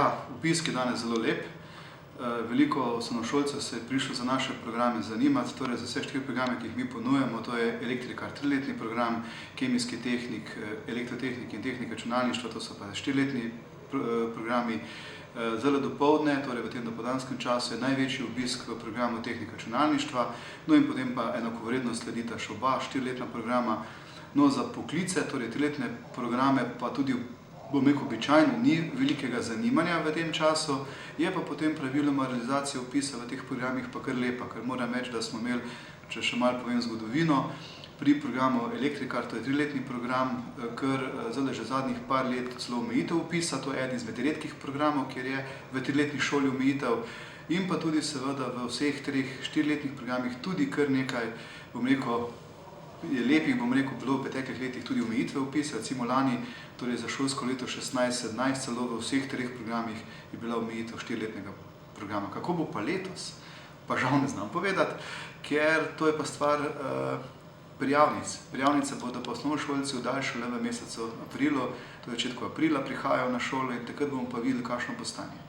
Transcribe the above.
Obisk je danes zelo lep. Veliko osnovnošolcev se je prišlo za naše programe zanimati, torej za vse 4 programe, ki jih mi ponujamo. To je elektrikar 3-letni program, kemijski tehnik, elektrotehnik in tehnika računalništva, to so pa 4-letni programi. Zdajle dopoldne, torej v tem dopoldanskem času, je največji obisk v programu tehnika računalništva, no in potem pa enakovredno sledita še oba 4-letna programa. No, za poklice, torej 3-letne programe, pa tudi običajno ni velikega zanimanja v tem času, je pa potem praviloma realizacija vpisa v teh programih pa kar lepa, ker moram reči, da smo imeli, če še malo povem zgodovino, pri programu elektrikar, to je 3-letni program, kar zdaj že zadnjih par let celo omejitev vpisa, to je eden izmed redkih programov, kjer je v 3-letni šoli omejitev, in pa tudi seveda v vseh 4-letnih programih tudi kar nekaj, je lepih, bilo v preteklih letih tudi omejitve vpisa, recimo lani, torej za šolsko leto 16-17, celo v vseh 3 programih je bila omejitev 4-letnega programa. Kako bo pa letos? Pa žal ne znam povedati, ker to je pa stvar prijavnic. Prijavnice bodo pa osnovnošolci oddali šele v mesecu aprilu, to je v začetku aprila prihajajo na šolo in takrat bomo pa videli, kakšno bo stanje.